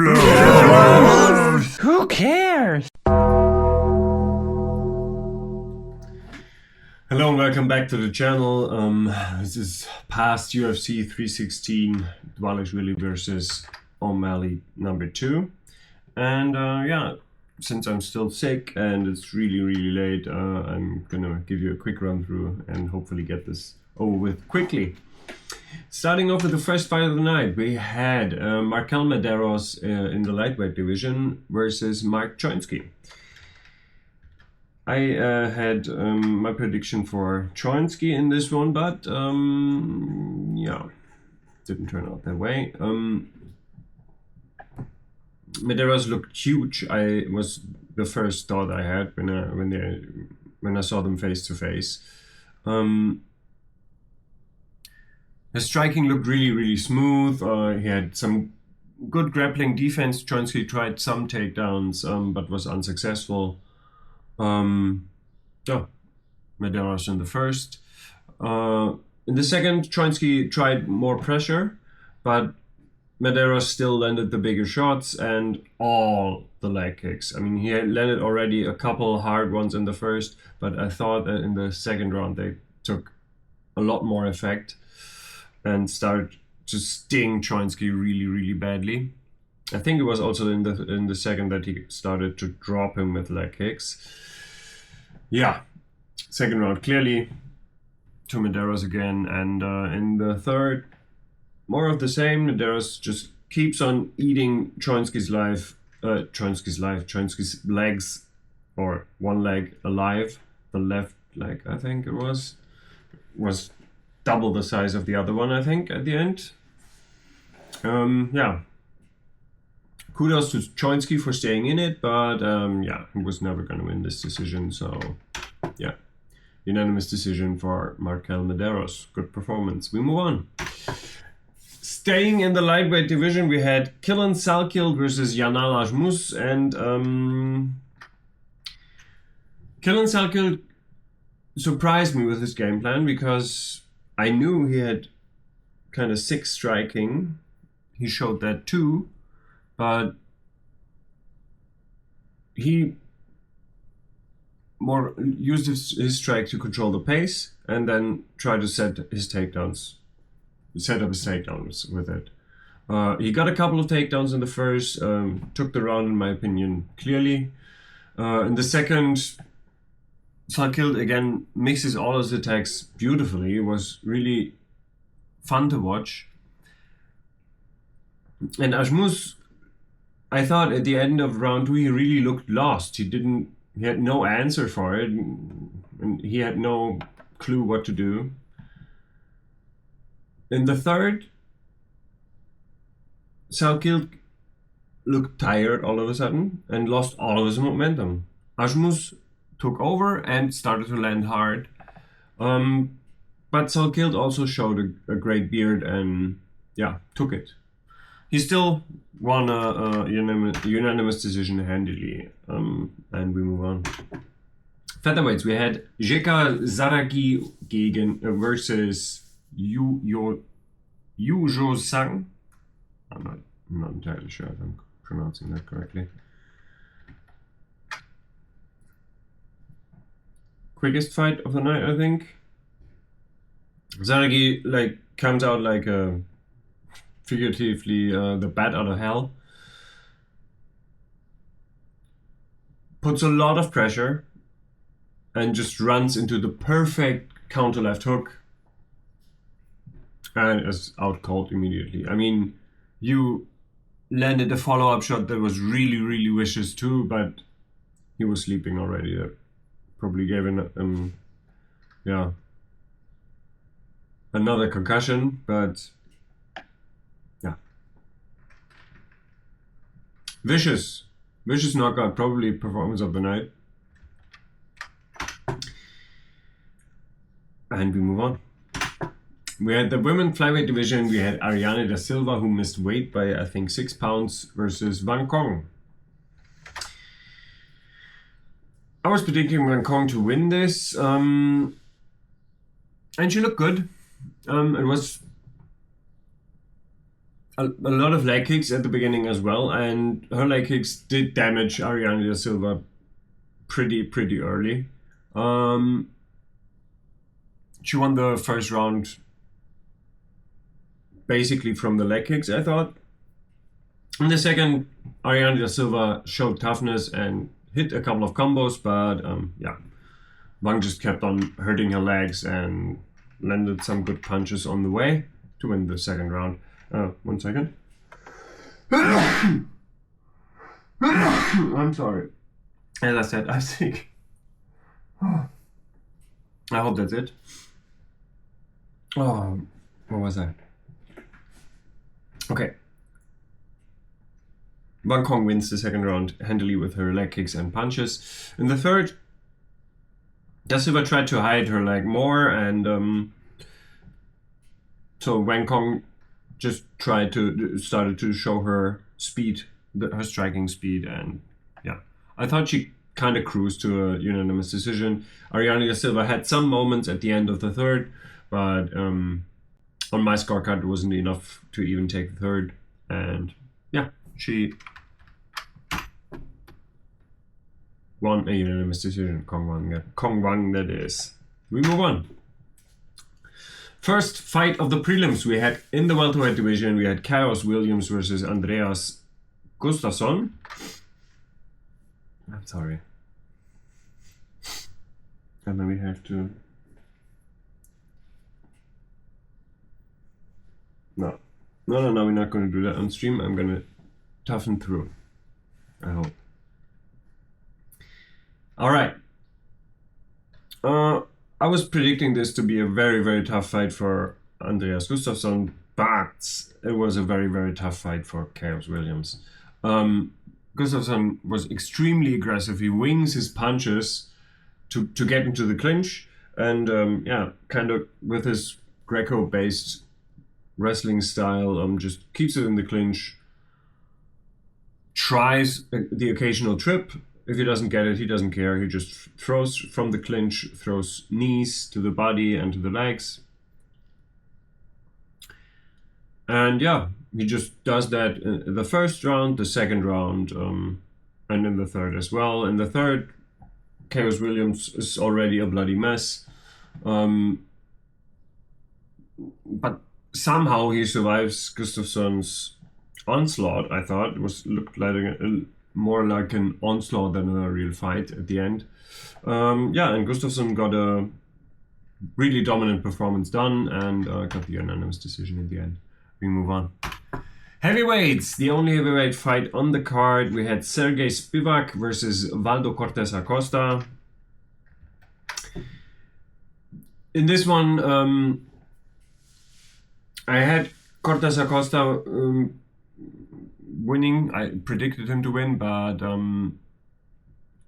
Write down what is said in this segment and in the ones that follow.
Who cares? Hello and welcome back to the channel. This is past UFC 316 Dvalishvili versus O'Malley number 2. And yeah, since I'm still sick and it's really late, I'm gonna give you a quick run through and hopefully get this over with quickly. Starting off with the first fight of the night, we had Markel Medeiros in the lightweight division versus Mark Choinsky. I had my prediction for Choinsky in this one, but yeah, didn't turn out that way. Medeiros looked huge. I was the first thought I had when I saw them face to face. His striking looked really smooth. He had some good grappling defense. Choinsky tried some takedowns, but was unsuccessful. Yeah, Medeiros in the first. In the second, Choinsky tried more pressure, but Medeiros still landed the bigger shots and all the leg kicks. I mean, he had landed already a couple hard ones in the first, but I thought that in the second round they took a lot more effect and started to sting Choinsky really badly. I think it was also in the second that he started to drop him with leg kicks. Yeah, second round clearly to Medeiros again, and in the third, more of the same. Medeiros just keeps on eating Choinsky's legs, or one leg alive. The left leg, I think it was double the size of the other one, I think, at the end. Yeah. Kudos to Choinsky for staying in it, but yeah, he was never going to win this decision, so yeah. Unanimous decision for Markel Medeiros. Good performance. We move on. Staying in the lightweight division, we had Killen Salkild versus Yanal Ajmus, and Killen Salkild surprised me with his game plan because I knew he had kind of sick striking. He showed that too, but he more used his strike to control the pace and then try to set up his takedowns with it. He got a couple of takedowns in the first, took the round in my opinion clearly. In the second, Salkild again mixes all his attacks beautifully. It was really fun to watch. And Ajmus, I thought at the end of round 2 he really looked lost. He had no answer for it, and he had no clue what to do. In the third, Salkild looked tired all of a sudden and lost all of his momentum. Ajmus took over and started to land hard. But Salkild also showed a great beard and yeah, took it. He still won a unanimous decision handily, and we move on. Featherweights, we had Jeka Zaragi versus Yu Jo Sang. I'm not entirely sure if I'm pronouncing that correctly. Quickest fight of the night, I think. Zaragi comes out like a figuratively the bat out of hell. Puts a lot of pressure and just runs into the perfect counter left hook and is out cold immediately. I mean, you landed a follow-up shot that was really vicious too, but he was sleeping already. That probably gave him yeah, another concussion, but yeah. Vicious knockout, probably performance of the night. And we move on. We had the women flyweight division. We had Ariane da Silva, who missed weight by I think 6 pounds, versus Van Kong. I was predicting Van Kong to win this, and she looked good. It was a lot of leg kicks at the beginning as well, and her leg kicks did damage Ariane da Silva pretty early. She won the first round basically from the leg kicks, I thought. In the second, Ariane da Silva showed toughness and hit a couple of combos, but yeah, Wang just kept on hurting her legs and landed some good punches on the way to win the second round. 1 second. I'm sorry. As I said, I'm sick. I hope that's it. Oh, what was that? Okay. Wang Kong wins the second round handily with her leg kicks and punches. In the third, Da Silva tried to hide her leg more, and so Wang Kong just started to show her speed, her striking speed, and yeah, I thought she kind of cruised to a unanimous decision. Ariane da Silva had some moments at the end of the third, but on my scorecard it wasn't enough to even take the third, and yeah, she won a unanimous decision. Kong Wang, that is. We move on. First fight of the prelims we had in the welterweight division. We had Chaos Williams versus Andreas Gustafsson. I'm sorry. And then we have to... No, we're not going to do that on stream. I'm going to toughen through. I hope. All right. I was predicting this to be a very, very tough fight for Andreas Gustafsson, but it was a very, very tough fight for Chaos Williams. Gustafsson was extremely aggressive. He wings his punches to get into the clinch, and yeah, kind of with his Greco-based wrestling style, just keeps it in the clinch, tries the occasional trip. If he doesn't get it, he doesn't care. He just throws from the clinch, throws knees to the body and to the legs. And yeah, he just does that in the first round, the second round, and in the third as well. In the third, Chaos Williams is already a bloody mess. But somehow he survives Gustafsson's onslaught, I thought. It looked like more like an onslaught than a real fight at the end. Yeah, and Gustafsson got a really dominant performance done and got the unanimous decision in the end. We move on. Heavyweights, the only heavyweight fight on the card. We had Sergey Spivak versus Valdo Cortez Acosta. In this one, I had Cortez Acosta winning. I predicted him to win, but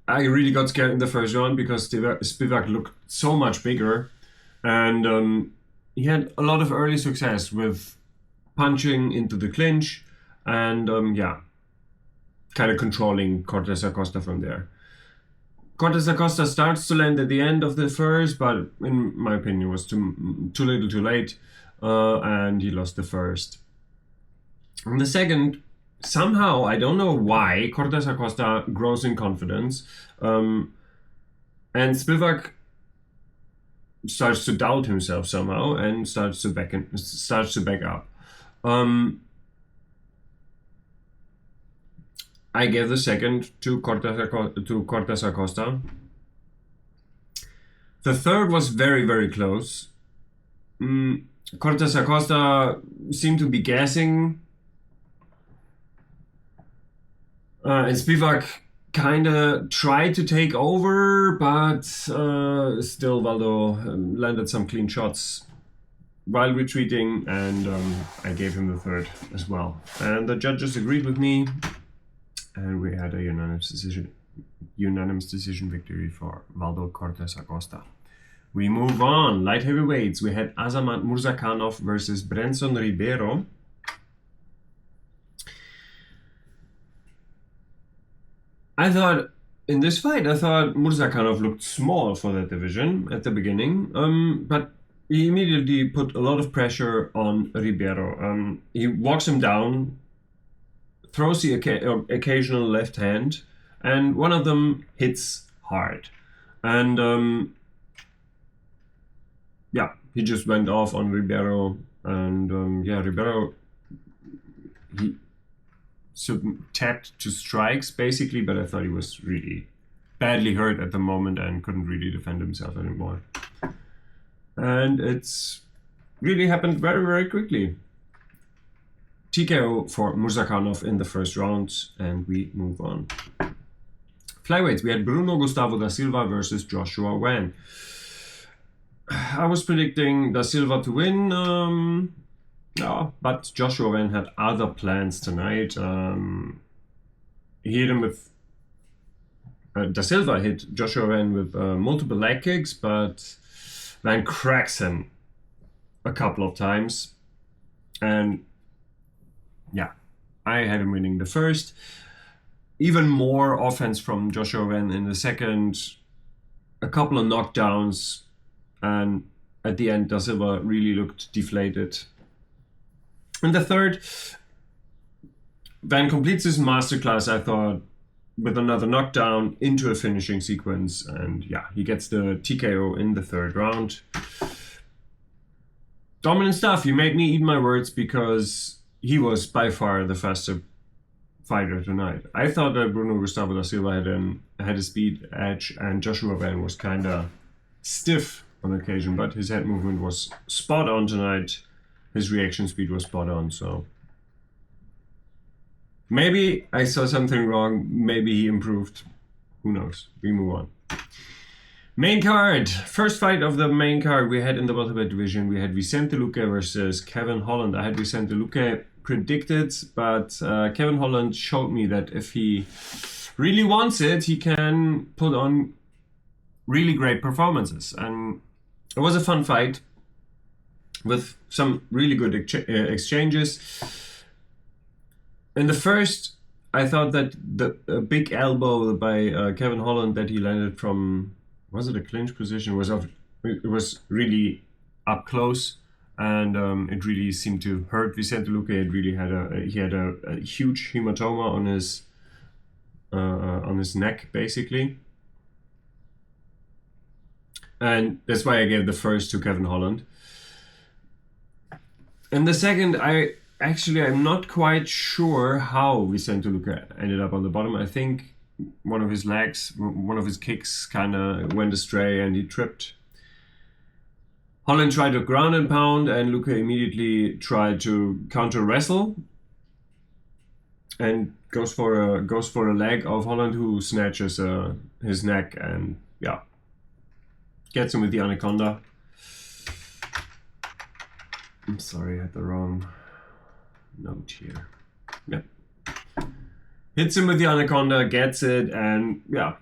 I really got scared in the first round because Spivak looked so much bigger, and he had a lot of early success with punching into the clinch and yeah, kind of controlling Cortez Acosta from there. Cortez Acosta starts to land at the end of the first, but in my opinion was too little too late, and he lost the first. In the second, somehow, I don't know why, Cortez Acosta grows in confidence, and Spivak starts to doubt himself somehow and starts to back up. I gave the second to Cortez Acosta. The third was very, very close. Cortez Acosta seemed to be gassing. And Spivak kind of tried to take over, but still Valdo landed some clean shots while retreating, and I gave him the third as well. And the judges agreed with me, and we had a unanimous decision victory for Valdo Cortez Acosta. We move on. Light heavyweights. We had Azamat Murzakanov versus Brenson Ribeiro. I thought in this fight, Murzakanov looked small for that division at the beginning, but he immediately put a lot of pressure on Ribeiro. He walks him down, throws the occasional left hand, and one of them hits hard. And yeah, he just went off on Ribeiro, and yeah, Ribeiro, he tapped to strikes basically, but I thought he was really badly hurt at the moment and couldn't really defend himself anymore. And it's really happened very, very quickly. TKO for Murzakanov in the first round, and we move on. Flyweights, we had Bruno Gustavo da Silva versus Joshua Wan. I was predicting da Silva to win, but Joshua Wan had other plans tonight. He hit him with... da Silva hit Joshua Wan with multiple leg kicks, but Van cracks him a couple of times. And yeah, I had him winning the first. Even more offense from Joshua Wan in the second. A couple of knockdowns. And at the end, Da Silva really looked deflated. In the third, Van completes his masterclass, I thought, with another knockdown into a finishing sequence. And yeah, he gets the TKO in the third round. Dominant stuff. You made me eat my words because he was by far the faster fighter tonight. I thought that Bruno Gustavo da Silva had a speed edge, and Joshua Wan was kind of stiff on occasion, but his head movement was spot on tonight. His reaction speed was spot on, so maybe I saw something wrong. Maybe he improved. Who knows? We move on. Main card. First fight of the main card we had in the welterweight division. We had Vicente Luque versus Kevin Holland. I had Vicente Luque predicted, but Kevin Holland showed me that if he really wants it, he can put on really great performances. And it was a fun fight with some really good exchanges. In the first, I thought that the big elbow by Kevin Holland that he landed from, was it a clinch position? It was really up close, and it really seemed to hurt Vicente Luque. It really had a huge hematoma on his neck basically. And that's why I gave the first to Kevin Holland. In the second, I'm not quite sure how Vicente Luque ended up on the bottom. I think one of his kicks kind of went astray and he tripped. Holland tried to ground and pound, and Luque immediately tried to counter wrestle and goes for a leg of Holland, who snatches his neck and yeah, gets him with the anaconda. I'm sorry, I had the wrong note here. Yep. Hits him with the anaconda, gets it, and yeah.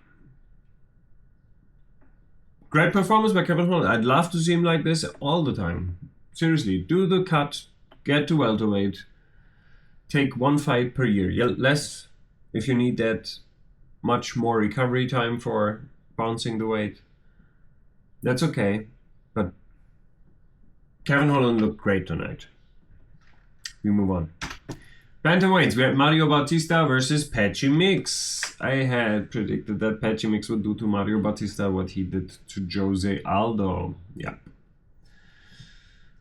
Great performance by Kevin Holland. I'd love to see him like this all the time. Seriously, do the cut, get to welterweight, take one fight per year. Yeah, less if you need that much more recovery time for bouncing the weight. That's okay, but Kevin Holland looked great tonight. We move on. Bantamweights, we had Mario Bautista versus Patchy Mix. I had predicted that Patchy Mix would do to Mario Bautista what he did to Jose Aldo. Yeah.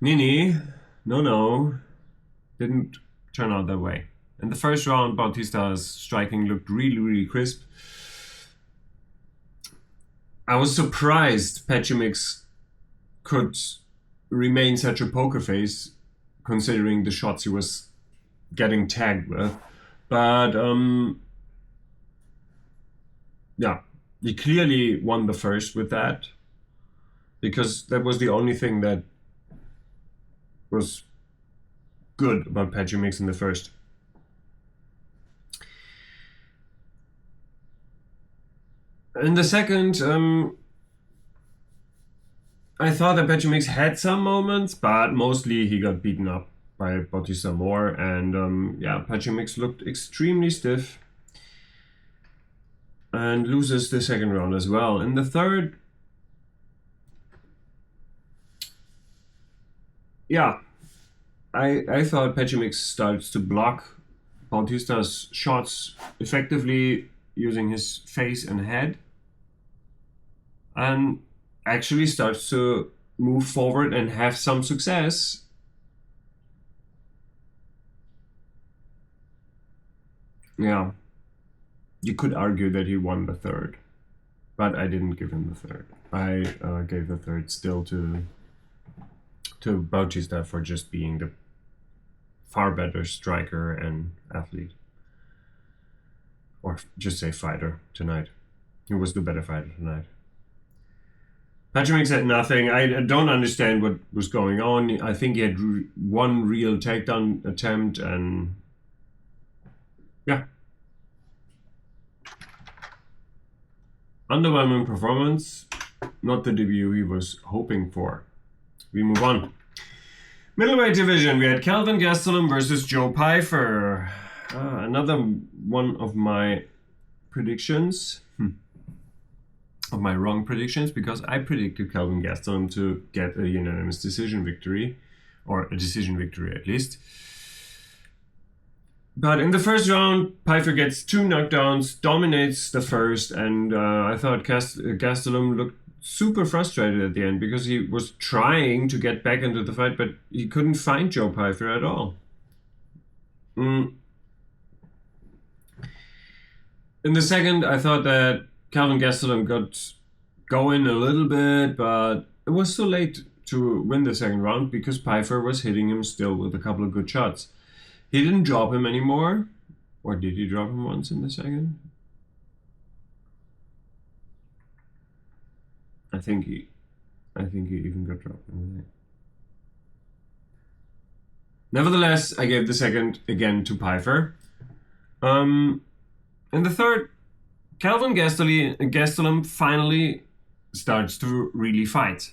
Nini, no, didn't turn out that way. In the first round, Bautista's striking looked really, really crisp. I was surprised Patchy Mix could remain such a poker face, considering the shots he was getting tagged with. But yeah, he clearly won the first with that, because that was the only thing that was good about Patchy Mix in the first. In the second, I thought that Patchy Mix had some moments, but mostly he got beaten up by Bautista more, and yeah, Patchy Mix looked extremely stiff and loses the second round as well. In the third, Yeah, I thought Pechimix starts to block Bautista's shots effectively using his face and head, and actually starts to move forward and have some success. Yeah, you could argue that he won the third, but I didn't give him the third. I gave the third still to Bautista for just being the far better striker and athlete, or just say fighter tonight. He was the better fighter tonight. Pechimix had nothing. I don't understand what was going on. I think he had one real takedown attempt, and yeah. Underwhelming performance. Not the debut he was hoping for. We move on. Middleweight division. We had Kelvin Gastelum versus Joe Pyfer. Another one of my predictions. Of my wrong predictions, because I predicted Kelvin Gastelum to get a unanimous decision victory, or a decision victory at least. But in the first round, Pyfer gets 2 knockdowns, dominates the first, and I thought Gastelum looked super frustrated at the end because he was trying to get back into the fight, but he couldn't find Joe Pyfer at all. In the second, I thought that Kelvin Gastelum got going a little bit, but it was so late to win the second round because Pyfer was hitting him still with a couple of good shots. He didn't drop him anymore. Or did he drop him once in the second? I think he even got dropped. Nevertheless, I gave the second again to Pyfer. In the third, Kelvin Gastelum finally starts to really fight.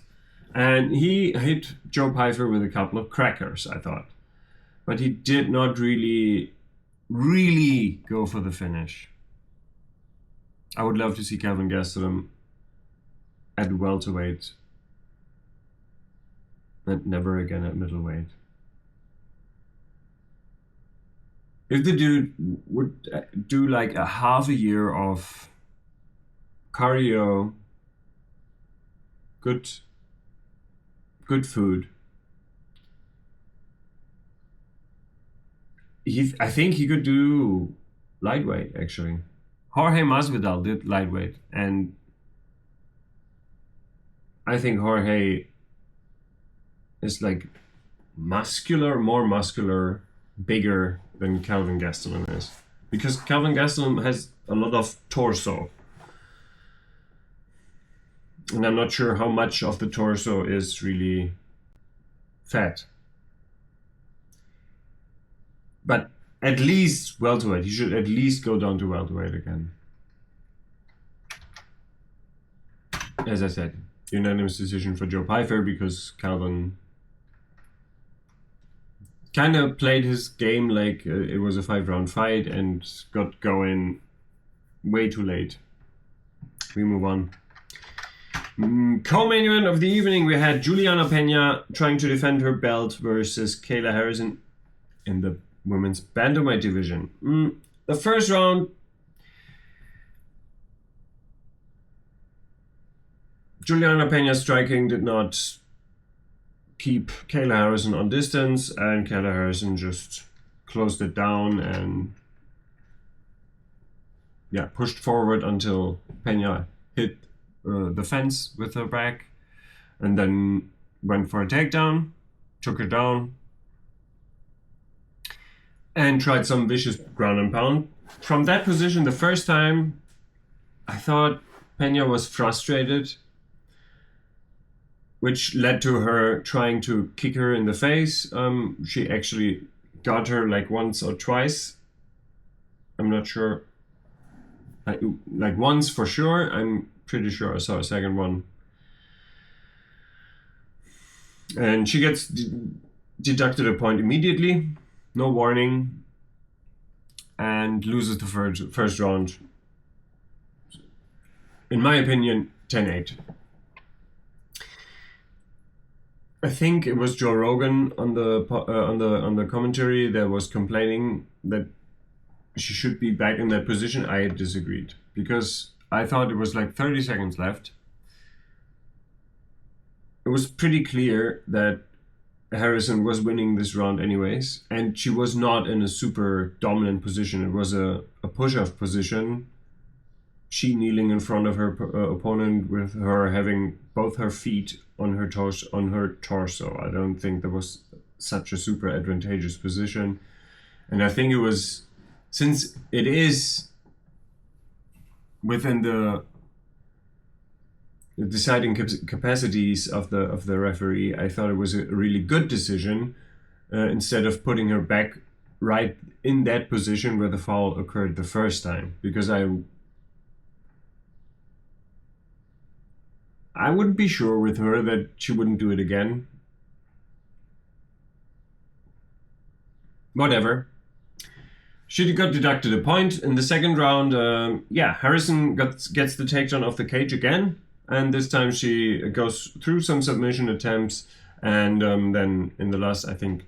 And he hit Joe Pyfer with a couple of crackers, I thought. But he did not really go for the finish. I would love to see Kelvin Gastelum at welterweight, and never again at middleweight. If the dude would do like a half a year of cardio, good food, I think he could do lightweight, actually. Jorge Masvidal did lightweight, and I think Jorge is like more muscular, bigger than Kelvin Gastelum is. Because Kelvin Gastelum has a lot of torso. And I'm not sure how much of the torso is really fat. But at least welterweight. He should at least go down to welterweight again. As I said, unanimous decision for Joe Pyfer because Calvin kind of played his game like it was a 5-round fight and got going way too late. We move on. Co-main event of the evening, we had Juliana Pena trying to defend her belt versus Kayla Harrison in the women's bantamweight division. The first round, Juliana Pena's striking did not keep Kayla Harrison on distance, and Kayla Harrison just closed it down and pushed forward until Pena hit the fence with her back, and then went for a takedown, took her down, and tried some vicious ground and pound. From that position, the first time, I thought Pena was frustrated, which led to her trying to kick her in the face. She actually got her like once or twice. I'm not sure. Like once for sure. I'm pretty sure I saw a second one. And she gets deducted a point immediately. No warning. And loses the first round. In my opinion, 10-8. I think it was Joe Rogan on the commentary that was complaining that she should be back in that position. I disagreed because I thought it was like 30 seconds left. It was pretty clear that Harrison was winning this round anyways, and she was not in a super dominant position. It was a push-off position. She kneeling in front of her opponent with her having both her feet on her torso. I don't think that was such a super advantageous position. And I think it was, since it is within the deciding capacities of the referee, I thought it was a really good decision instead of putting her back right in that position where the foul occurred the first time, because I wouldn't be sure with her that she wouldn't do it again. Whatever. She got deducted a point in the second round. Harrison gets the takedown off the cage again, and this time she goes through some submission attempts, and then in the last, I think,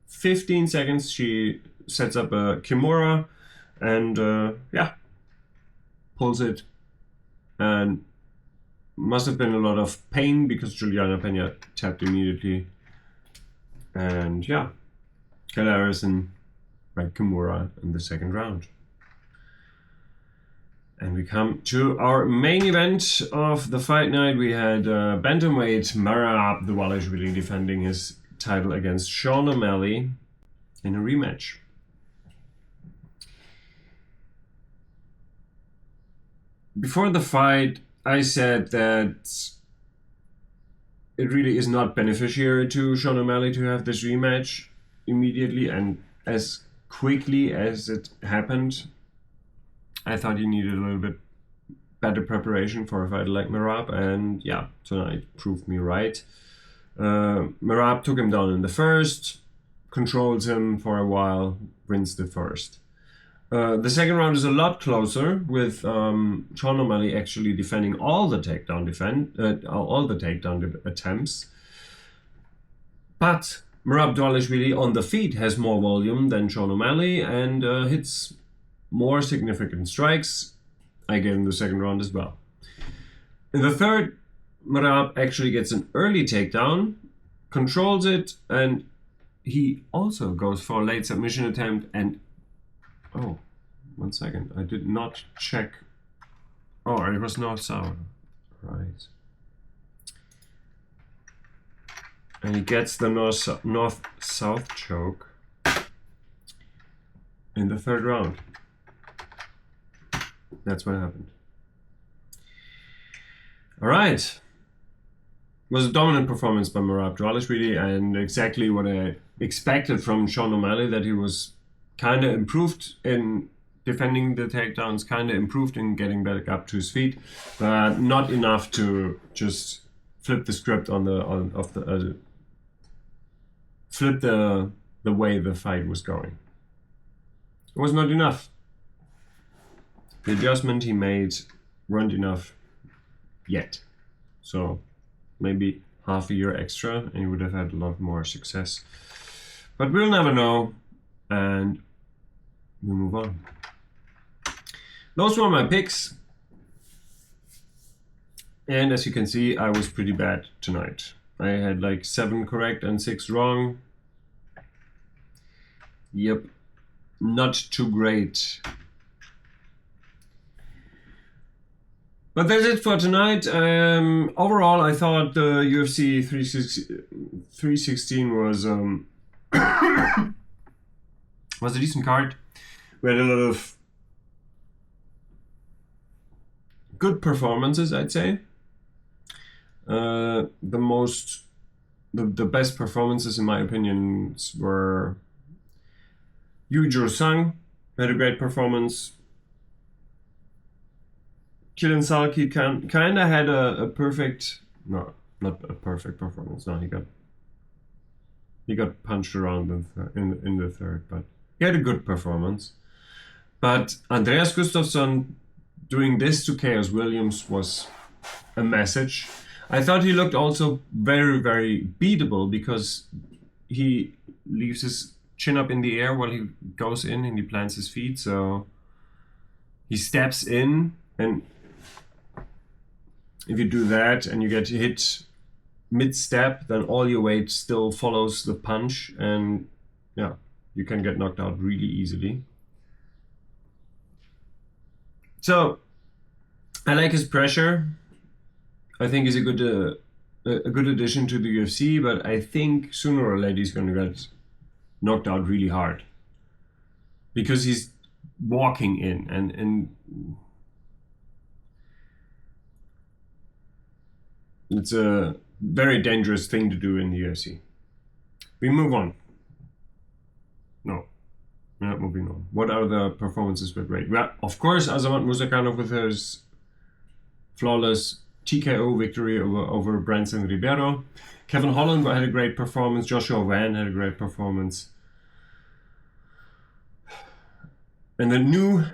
15 seconds, she sets up a Kimura, and pulls it, and must have been a lot of pain because Juliana Pena tapped immediately. And yeah, Kayla Harrison by Kimura in the second round. And we come to our main event of the fight night. We had bantamweight Merab Dvalishvili defending his title against Sean O'Malley in a rematch. Before the fight, I said that it really is not beneficiary to Sean O'Malley to have this rematch immediately and as quickly as it happened. I thought he needed a little bit better preparation for a fighter like Merab, and yeah, tonight proved me right. Merab took him down in the first, controls him for a while, wins the first. The second round is a lot closer, with Sean O'Malley actually defending all the takedown attempts. But Merab Dvalishvili on the feet has more volume than Sean O'Malley and hits more significant strikes. I gave him the second round as well. In the third, Merab actually gets an early takedown, controls it, and he also goes for a late submission attempt. And oh, 1 second, I did not check. Oh, it was north-south. Right. And he gets the north-south choke in the third round. That's what happened. All right. It was a dominant performance by Merab Dvalishvili, and exactly what I expected from Sean O'Malley, that he was kind of improved in defending the takedowns, kind of improved in getting back up to his feet, but not enough to just flip the script flip the way the fight was going. It was not enough. The adjustment he made weren't enough yet. So maybe half a year extra and he would have had a lot more success. But we'll never know, and we move on. Those were my picks. And as you can see, I was pretty bad tonight. I had like 7 correct and 6 wrong. Yep, not too great. But that's it for tonight. Overall, I thought the UFC 316 was was a decent card. We had a lot of good performances, I'd say. The best performances, in my opinion, were Yujiro Sang had a great performance. Killian Salki kind of had a perfect, no, not a perfect performance. No, he got punched around in the third, but he had a good performance. But Andreas Gustafsson doing this to Chaos Williams was a message. I thought he looked also very, very beatable because he leaves his chin up in the air while he goes in and he plants his feet. So he steps in, and if you do that and you get hit mid-step, then all your weight still follows the punch, and yeah, you can get knocked out really easily. So I like his pressure. I think he's a good addition to the UFC, but I think sooner or later he's going to get knocked out really hard because he's walking in, and it's a very dangerous thing to do in the UFC. We move on. No, we're not moving on. What other performances were great? Well, of course, Azamat Muzakhanov with his flawless TKO victory over Branson Ribeiro. Kevin Holland had a great performance. Joshua Van had a great performance. And the new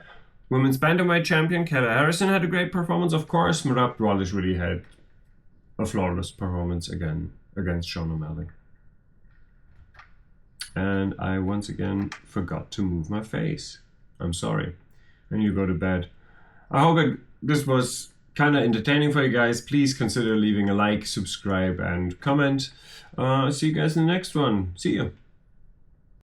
women's bantamweight champion, Kayla Harrison, had a great performance. Of course, Merab Dvalishvili had a flawless performance again against Sean O'Malley. And I once again forgot to move my face. I'm sorry. And you go to bed. I hope this was kind of entertaining for you guys. Please consider leaving a like, subscribe, and comment. See you guys in the next one. See you.